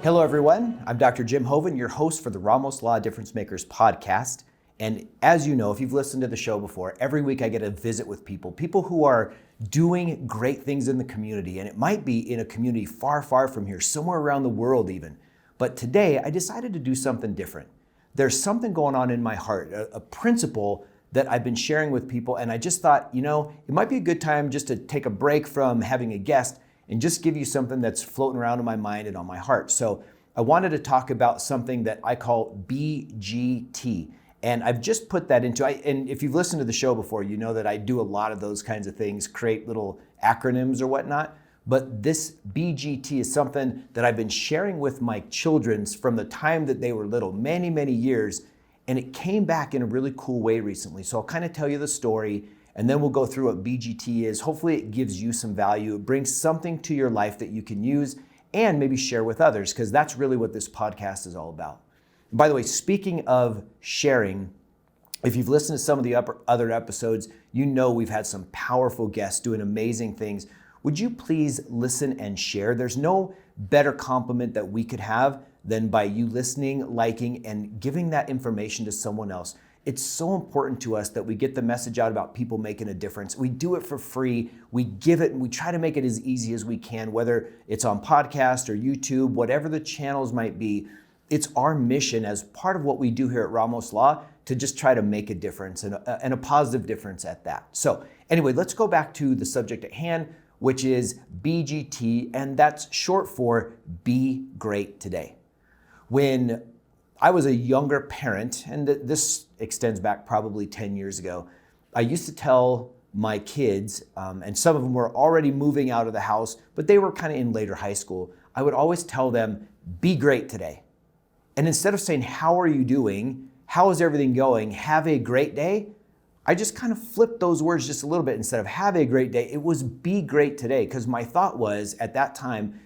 Hello, everyone. I'm Dr. Jim Hoven, your host for the Ramos Law Difference Makers podcast. And as you know, if you've listened to the show before, every week I get a visit with people who are doing great things in the community. And it might be in a community far, far from here, somewhere around the world even. But today I decided to do something different. There's something going on in my heart, a principle that I've been sharing with people. And I just thought, it might be a good time just to take a break from having a guest and just give you something that's floating around in my mind and on my heart. So I wanted to talk about something that I call BGT. And I've just put that into, and if you've listened to the show before, you know that I do a lot of those kinds of things, create little acronyms or whatnot. But this BGT is something that I've been sharing with my children from the time that they were little, many, many years. And it came back in a really cool way recently. So I'll kind of tell you the story, and then we'll go through what BGT is. Hopefully it gives you some value. It brings something to your life that you can use and maybe share with others, because that's really what this podcast is all about. And by the way, speaking of sharing, if you've listened to some of the other episodes, you know we've had some powerful guests doing amazing things. Would you please listen and share? There's no better compliment that we could have than by you listening, liking, and giving that information to someone else. It's so important to us that we get the message out about people making a difference. We do it for free. We give it and we try to make it as easy as we can, whether it's on podcast or YouTube, whatever the channels might be. It's our mission as part of what we do here at Ramos Law to just try to make a difference and a positive difference at that. So anyway, let's go back to the subject at hand, which is BGT, and that's short for Be Great Today. When I was a younger parent, and this extends back probably 10 years ago, I used to tell my kids, and some of them were already moving out of the house, but they were kind of in later high school. I would always tell them, be great today. And instead of saying, how are you doing? How is everything going? Have a great day. I just kind of flipped those words just a little bit. Instead of have a great day, it was be great today. Because my thought was at that time,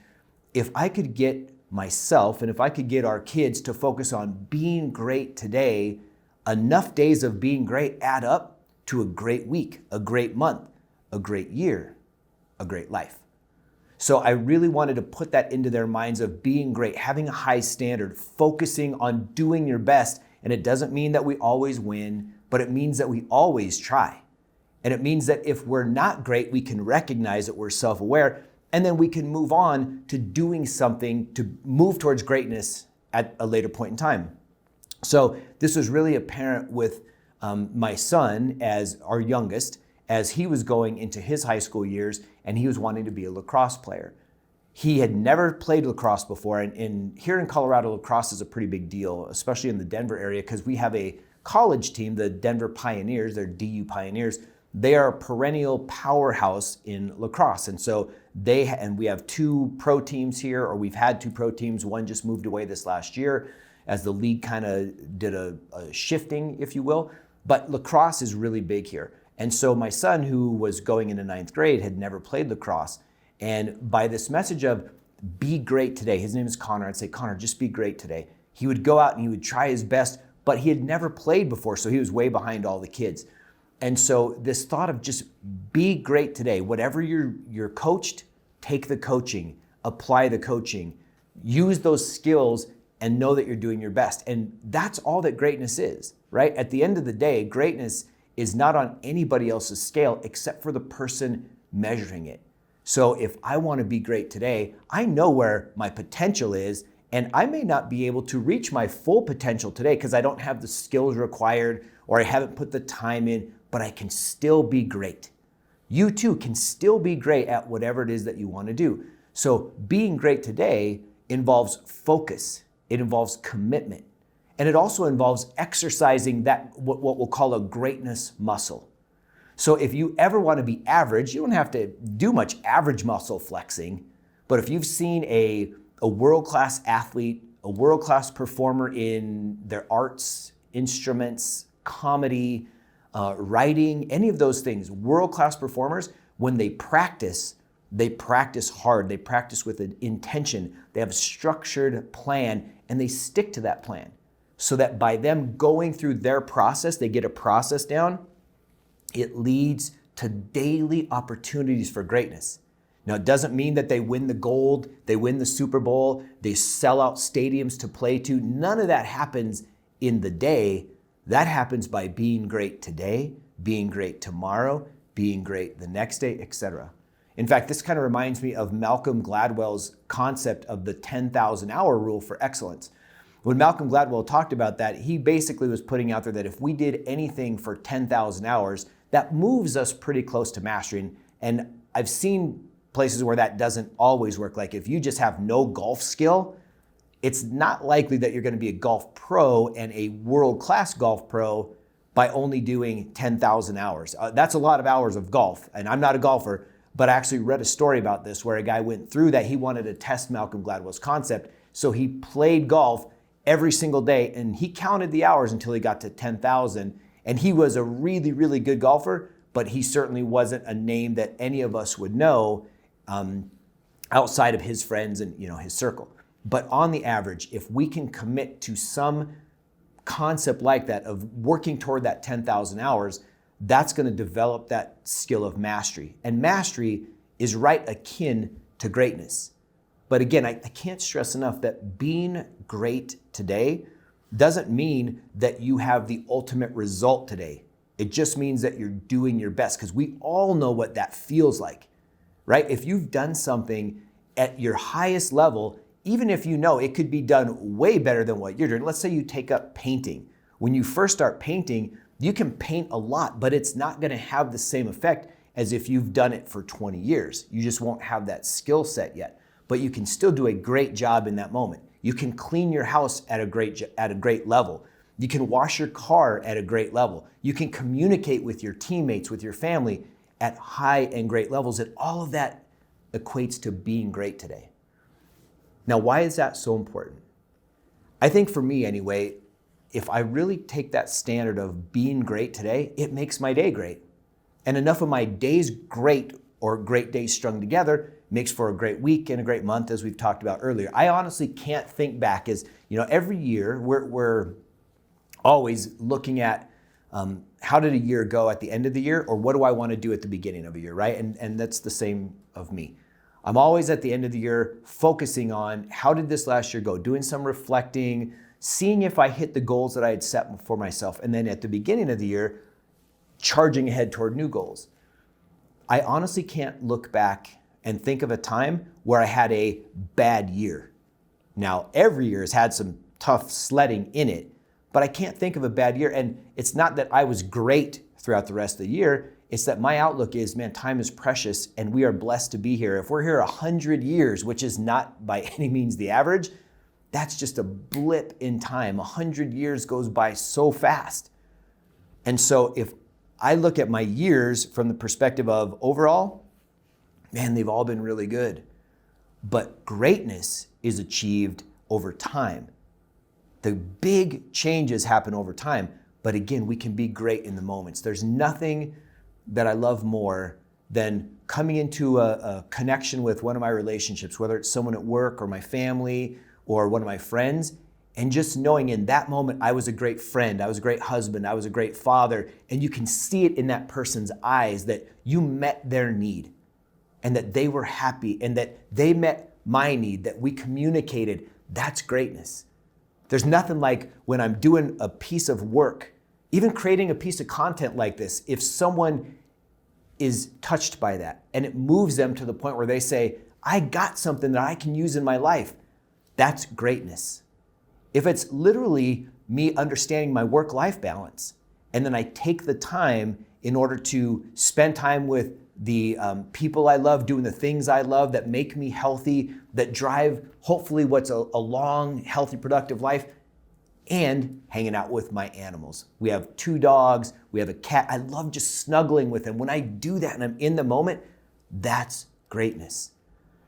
if I could get myself and if I could get our kids to focus on being great today, enough days of being great add up to a great week, a great month, a great year, a great life. So I really wanted to put that into their minds of being great, having a high standard, focusing on doing your best. And it doesn't mean that we always win, but it means that we always try. And it means that if we're not great, we can recognize that we're self-aware, and then we can move on to doing something to move towards greatness at a later point in time. So this was really apparent with my son as our youngest, as he was going into his high school years and he was wanting to be a lacrosse player. He had never played lacrosse before, and here in Colorado, lacrosse is a pretty big deal, especially in the Denver area, because we have a college team, the Denver Pioneers, they're DU Pioneers. They are a perennial powerhouse in lacrosse. And so we have two pro teams here, or we've had two pro teams. One just moved away this last year as the league kind of did a shifting, if you will. But lacrosse is really big here. And so my son, who was going into 9th grade, had never played lacrosse. And by this message of be great today, his name is Connor, I'd say, Connor, just be great today. He would go out and he would try his best, but he had never played before, so he was way behind all the kids. And so this thought of just be great today, whatever you're coached, take the coaching, apply the coaching, use those skills and know that you're doing your best. And that's all that greatness is, right? At the end of the day, greatness is not on anybody else's scale except for the person measuring it. So if I want to be great today, I know where my potential is, and I may not be able to reach my full potential today because I don't have the skills required or I haven't put the time in, but I can still be great. You too can still be great at whatever it is that you want to do. So being great today involves focus. It involves commitment. And it also involves exercising that, what we'll call a greatness muscle. So if you ever want to be average, you don't have to do much average muscle flexing. But if you've seen a world-class athlete, a world-class performer in their arts, instruments, comedy, writing, any of those things, world-class performers, when they practice hard. They practice with an intention. They have a structured plan, and they stick to that plan. So that by them going through their process, they get a process down, it leads to daily opportunities for greatness. Now, it doesn't mean that they win the gold, they win the Super Bowl, they sell out stadiums to play to. None of that happens in the day. That happens by being great today, being great tomorrow, being great the next day, etc. In fact, this kind of reminds me of Malcolm Gladwell's concept of the 10,000 hour rule for excellence. When Malcolm Gladwell talked about that, he basically was putting out there that if we did anything for 10,000 hours, that moves us pretty close to mastering. And I've seen places where that doesn't always work. Like if you just have no golf skill, it's not likely that you're going to be a golf pro and a world-class golf pro by only doing 10,000 hours. That's a lot of hours of golf, and I'm not a golfer, but I actually read a story about this where a guy went through that. He wanted to test Malcolm Gladwell's concept, so he played golf every single day, and he counted the hours until he got to 10,000, and he was a really, really good golfer, but he certainly wasn't a name that any of us would know outside of his friends and his circle. But on the average, if we can commit to some concept like that of working toward that 10,000 hours, that's going to develop that skill of mastery. And mastery is right akin to greatness. But again, I can't stress enough that being great today doesn't mean that you have the ultimate result today. It just means that you're doing your best, because we all know what that feels like, right? If you've done something at your highest level, even if you know it could be done way better than what you're doing. Let's say you take up painting. When you first start painting, you can paint a lot, but it's not going to have the same effect as if you've done it for 20 years. You just won't have that skill set yet, but you can still do a great job in that moment. You can clean your house at a great level. You can wash your car at a great level. You can communicate with your teammates, with your family at high and great levels, and all of that equates to being great today. Now, why is that so important? I think for me anyway, if I really take that standard of being great today, it makes my day great. And enough of my days great or great days strung together makes for a great week and a great month, as we've talked about earlier. I honestly can't think back every year we're always looking at how did a year go at the end of the year, or what do I want to do at the beginning of a year, right? And that's the same of me. I'm always at the end of the year focusing on how did this last year go, doing some reflecting, seeing if I hit the goals that I had set for myself. And then at the beginning of the year, charging ahead toward new goals. I honestly can't look back and think of a time where I had a bad year. Now, every year has had some tough sledding in it, but I can't think of a bad year. And it's not that I was great throughout the rest of the year. It's that my outlook is, man, time is precious and we are blessed to be here. If we're here 100 years, which is not by any means the average, that's just a blip in time. 100 years goes by so fast. And so if I look at my years from the perspective of overall, man, they've all been really good. But greatness is achieved over time. The big changes happen over time. But again, we can be great in the moments. There's nothing that I love more than coming into a connection with one of my relationships, whether it's someone at work or my family or one of my friends, and just knowing in that moment I was a great friend, I was a great husband, I was a great father, and you can see it in that person's eyes that you met their need and that they were happy and that they met my need, that we communicated. That's greatness. There's nothing like when I'm doing a piece of work, even creating a piece of content like this, if someone is touched by that and it moves them to the point where they say, I got something that I can use in my life, that's greatness. If it's literally me understanding my work-life balance, and then I take the time in order to spend time with the people I love, doing the things I love that make me healthy, that drive hopefully what's a long, healthy, productive life, and hanging out with my animals. We have 2 dogs, we have a cat. I love just snuggling with them. When I do that and I'm in the moment, that's greatness.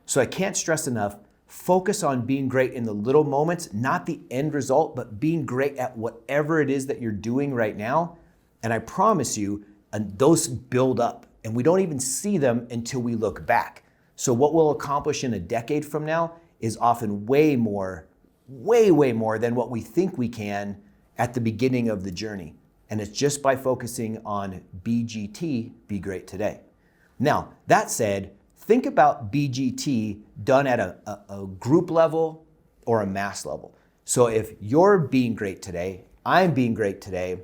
So I can't stress enough, focus on being great in the little moments, not the end result, but being great at whatever it is that you're doing right now. And I promise you, those build up and we don't even see them until we look back. So what we'll accomplish in a decade from now is often way more than what we think we can at the beginning of the journey. And it's just by focusing on BGT, be great today. Now, that said, think about BGT done at a group level or a mass level. So if you're being great today, I'm being great today,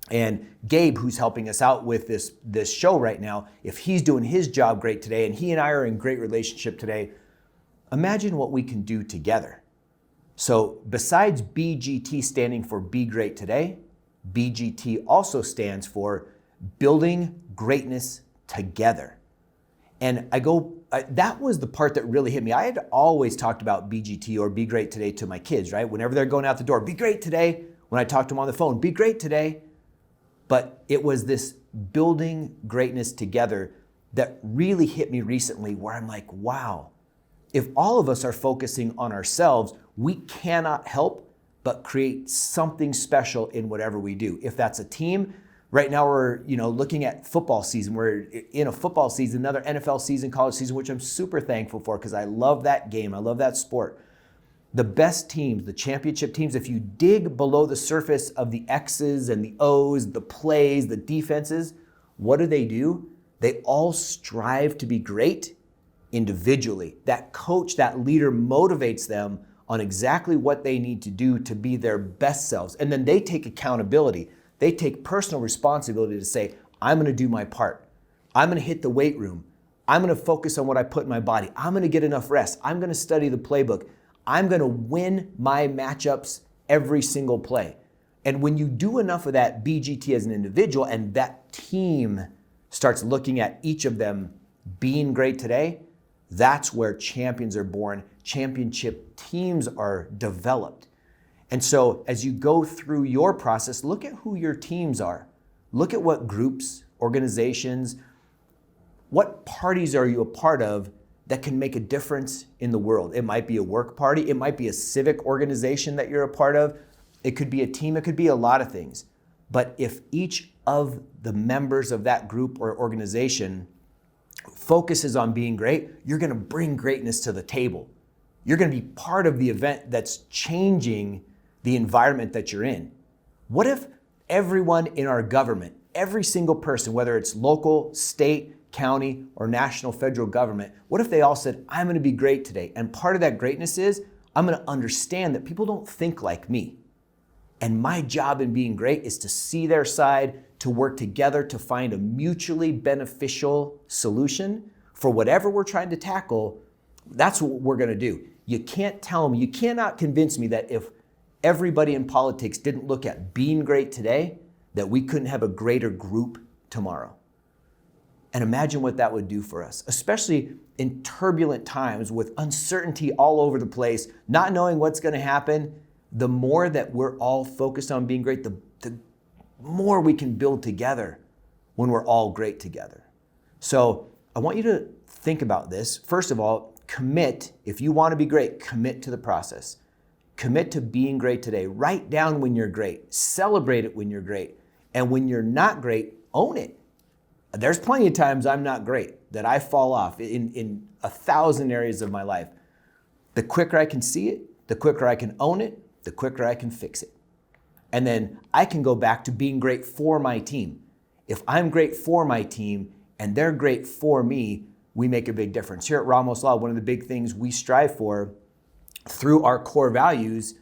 and Gabe, who's helping us out with this show right now, if he's doing his job great today and he and I are in great relationship today, imagine what we can do together. So besides BGT standing for Be Great Today, BGT also stands for Building Greatness Together. And that was the part that really hit me. I had always talked about BGT or Be Great Today to my kids, right? Whenever they're going out the door, be great today. When I talk to them on the phone, be great today. But it was this building greatness together that really hit me recently, where I'm like, wow, if all of us are focusing on ourselves, we cannot help but create something special in whatever we do. If that's a team, right now we're looking at football season. We're in a football season, another NFL season, college season, which I'm super thankful for because I love that game. I love that sport. The best teams, the championship teams, if you dig below the surface of the X's and the O's, the plays, the defenses, what do? They all strive to be great individually. That coach, that leader motivates them on exactly what they need to do to be their best selves. And then they take accountability. They take personal responsibility to say, I'm gonna do my part. I'm gonna hit the weight room. I'm gonna focus on what I put in my body. I'm gonna get enough rest. I'm gonna study the playbook. I'm gonna win my matchups every single play. And when you do enough of that BGT as an individual and that team starts looking at each of them being great today, that's where champions are born. Championship teams are developed. And so as you go through your process, look at who your teams are. Look at what groups, organizations, what parties are you a part of that can make a difference in the world. It might be a work party. It might be a civic organization that you're a part of. It could be a team. It could be a lot of things. But if each of the members of that group or organization focuses on being great, you're going to bring greatness to the table. You're going to be part of the event that's changing the environment that you're in. What if everyone in our government, every single person, whether it's local, state, county, or national, federal government, what if they all said, I'm going to be great today? And part of that greatness is I'm going to understand that people don't think like me. And my job in being great is to see their side, to work together to find a mutually beneficial solution for whatever we're trying to tackle. That's what we're going to do. You can't tell me, you cannot convince me that if everybody in politics didn't look at being great today, that we couldn't have a greater group tomorrow. And imagine what that would do for us, especially in turbulent times with uncertainty all over the place, not knowing what's going to happen. The more that we're all focused on being great, the more we can build together when we're all great together. So I want you to think about this. First of all, commit. If you want to be great, commit to the process. Commit to being great today. Write down when you're great. Celebrate it when you're great. And when you're not great, own it. There's plenty of times I'm not great, that I fall off in 1,000 areas of my life. The quicker I can see it, the quicker I can own it, the quicker I can fix it. And then I can go back to being great for my team. If I'm great for my team and they're great for me, we make a big difference. Here at Ramos Law, one of the big things we strive for through our core values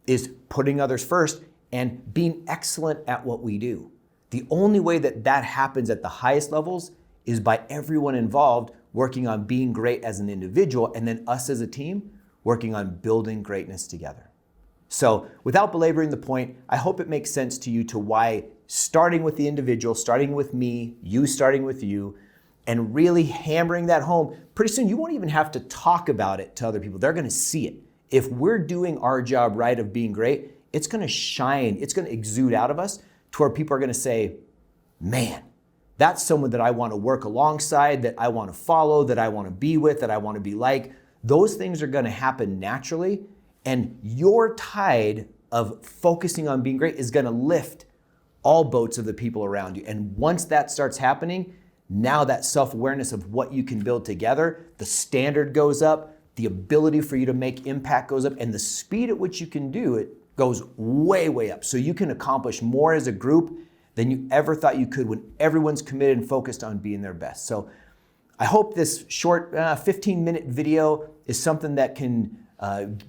is putting others first and being excellent at what we do. The only way that that happens at the highest levels is by everyone involved working on being great as an individual, and then us as a team working on building greatness together. So without belaboring the point, I hope it makes sense to you to why starting with the individual, starting with me, you starting with you, and really hammering that home, pretty soon you won't even have to talk about it to other people. They're gonna see it. If we're doing our job right of being great, it's gonna shine, it's gonna exude out of us to where people are gonna say, man, that's someone that I wanna work alongside, that I wanna follow, that I wanna be with, that I wanna be like. Those things are gonna happen naturally, and your tide of focusing on being great is gonna lift all boats of the people around you. And once that starts happening, now that self-awareness of what you can build together, the standard goes up, the ability for you to make impact goes up, and the speed at which you can do it goes way, way up. So you can accomplish more as a group than you ever thought you could when everyone's committed and focused on being their best. So I hope this short 15-minute video is something that can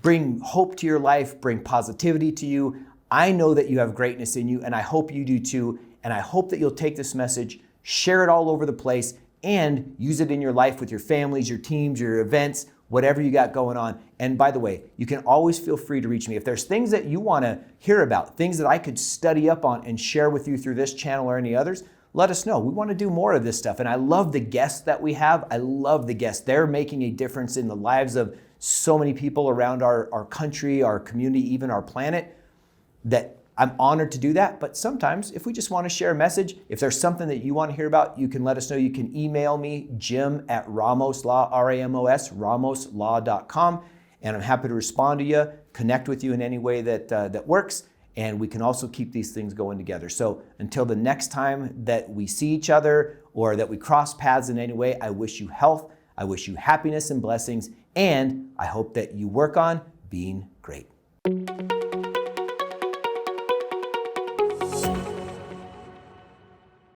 bring hope to your life, bring positivity to you. I know that you have greatness in you, and I hope you do too. And I hope that you'll take this message, share it all over the place, and use it in your life with your families, your teams, your events, whatever you got going on. And by the way, you can always feel free to reach me. If there's things that you want to hear about, things that I could study up on and share with you through this channel or any others, let us know. We want to do more of this stuff. And I love the guests that we have. I love the guests. They're making a difference in the lives of so many people around our country, our community, even our planet, that I'm honored to do that. But sometimes if we just want to share a message, if there's something that you want to hear about, you can let us know. You can email me, jim@ramoslaw, R-A-M-O-S, ramoslaw.com. And I'm happy to respond to you, connect with you in any way that works. And we can also keep these things going together. So until the next time that we see each other or that we cross paths in any way, I wish you health. I wish you happiness and blessings. And I hope that you work on being great.